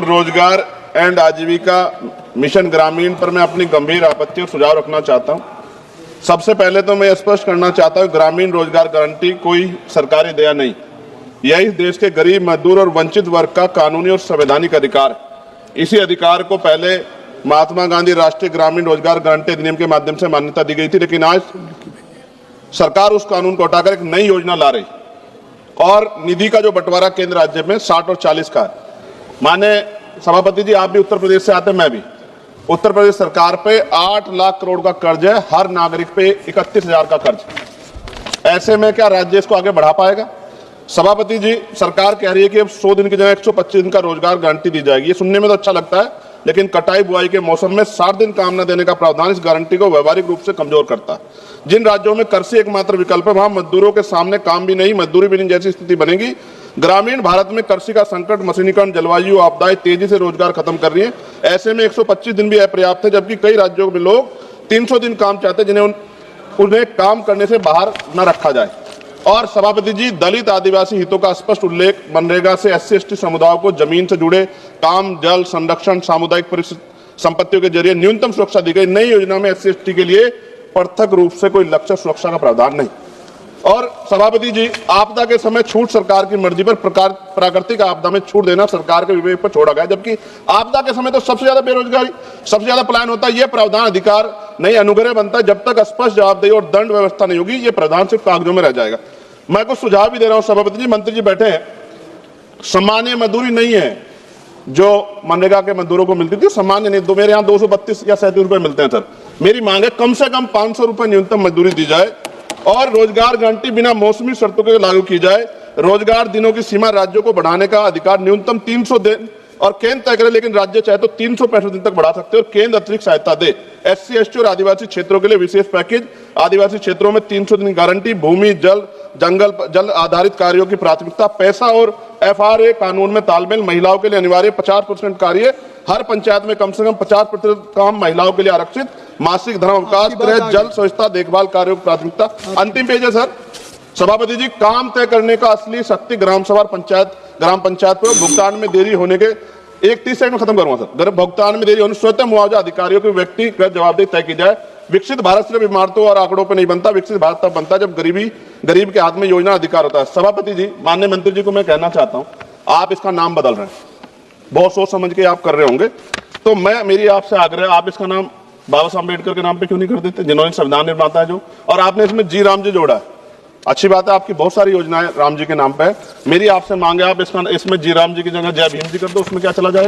रोजगार एंड आजीविका मिशन ग्रामीण पर मैं अपनी गंभीर आपत्ति और सुझाव रखना चाहता हूं। सबसे पहले तो मैं स्पष्ट करना चाहता हूं, ग्रामीण रोजगार गारंटी कोई सरकारी दया नहीं, यह इस देश के गरीब, मजदूर और वंचित वर्ग का कानूनी और संवैधानिक अधिकार। इसी अधिकार को पहले महात्मा गांधी राष्ट्रीय ग्रामीण रोजगार गारंटी अधिनियम के माध्यम से मान्यता दी गई थी, लेकिन आज सरकार उस कानून को हटाकर एक नई योजना ला रही और निधि का जो बंटवारा केंद्र राज्य में 60 और 40 का है। माने सभापति जी, आप भी उत्तर प्रदेश से आते हैं, मैं भी। उत्तर प्रदेश सरकार पे 8 लाख करोड़ का कर्ज है, हर नागरिक पे 31,000 का कर्ज। ऐसे में क्या राज्य इसको आगे बढ़ा पाएगा? सभापति जी, सरकार कह रही है कि अब 100 दिन की जगह 125 दिन का रोजगार गारंटी दी जाएगी। ये सुनने में तो अच्छा लगता है, लेकिन कटाई बुआई के मौसम में 60 दिन काम न देने का प्रावधान इस गारंटी को व्यवहारिक रूप से कमजोर करता है। जिन राज्यों में कृषि एकमात्र विकल्प है, वहां मजदूरों के सामने काम भी नहीं, मजदूरी भी नहीं जैसी स्थिति बनेगी। ग्रामीण भारत में कृषि का संकट, मशीनीकरण, जलवायु आपदाएं तेजी से रोजगार खत्म कर रही है। ऐसे में 125 दिन भी अपर्याप्त है, जबकि कई राज्यों में लोग 300 दिन काम चाहते हैं, जिन्हें उन्हें काम करने से बाहर न रखा जाए। और सभापति जी, दलित आदिवासी हितों का स्पष्ट उल्लेख, मनरेगा से SC/ST समुदायों को जमीन से जुड़े काम, जल संरक्षण, सामुदायिक संपत्तियों के जरिए न्यूनतम सुरक्षा दी गई। नई योजना में SC/ST के लिए पृथक रूप से कोई लक्ष्य सुरक्षा का प्रावधान नहीं। और सभापति जी, आपदा के समय छूट सरकार की मर्जी पर, प्राकृतिक आपदा में छूट देना सरकार के विवेक पर छोड़ा गया, जबकि आपदा के समय तो सबसे ज्यादा बेरोजगारी, सबसे ज्यादा पलायन होता है। यह प्रावधान अधिकार नहीं, अनुग्रह बनता है। जब तक स्पष्ट जवाबदेही और दंड व्यवस्था नहीं होगी, यह प्रावधान सिर्फ कागजों में रह जाएगा। मैं कुछ सुझाव भी दे रहा हूं सभापति जी, मंत्री जी बैठे हैं। सामान्य मजदूरी नहीं है जो मनरेगा के मजदूरों को मिलती थी, सामान्य नहीं। मेरे यहाँ 232 या 37 रुपए मिलते हैं सर। मेरी मांग है कम से कम 500 रुपए न्यूनतम मजदूरी दी जाए और रोजगार गारंटी बिना मौसमी शर्तों के लागू की जाए। रोजगार दिनों की सीमा राज्यों को बढ़ाने का अधिकार न्यूनतम 300 दिन और केंद्र तय करे, लेकिन राज्य चाहे तो 365 दिन तक बढ़ा सकते हैं और केंद्र अतिरिक्त सहायता दे। SC/ST और आदिवासी क्षेत्रों के लिए विशेष पैकेज, आदिवासी क्षेत्रों में 300 दिन गारंटी, भूमि, जल, जल आधारित कार्यों की प्राथमिकता, पैसा और FRA कानून में तालमेल, महिलाओं के लिए अनिवार्य 50% कार्य, हर पंचायत में कम से कम 50% काम महिलाओं के लिए आरक्षित, मासिक धर्म अवकाश, गृह, जल, स्वच्छता, देखभाल कार्यों की प्राथमिकता। अंतिम पेज है सर। सभापति जी, काम तय करने का असली शक्ति ग्राम सभा, ग्राम पंचायत पर भुगतान में देरी होने के 30 सेकंड में खत्म करूंगा सर। भुगतान में देरी होने स्वतः मुआवजा अधिकारियों की व्यक्तिगत जवाबदेही तय की जाए। विकसित भारत सिर्फ इमारतों और आंकड़ों पर नहीं बनता, विकसित भारत तब बनता है जब गरीब के हाथ में योजना अधिकार होता है। सभापति जी, माननीय मंत्री जी को मैं कहना चाहता हूं, आप इसका नाम बदल रहे हैं, बहुत सोच समझ के आप कर रहे होंगे, तो मेरी आपसे आग्रह, आप इसका नाम बाबा साहब अम्बेडकर के नाम पे क्यों नहीं कर देते, जिन्होंने संविधान निर्माता है जो, और आपने इसमें जी राम जी जोड़ा है। अच्छी बात है, आपकी बहुत सारी योजनाएं राम जी के नाम पे है। मेरी आपसे मांग है, आप इसमें जी राम जी की जगह जय भीम जी कर दो, उसमें क्या चला जाएगा।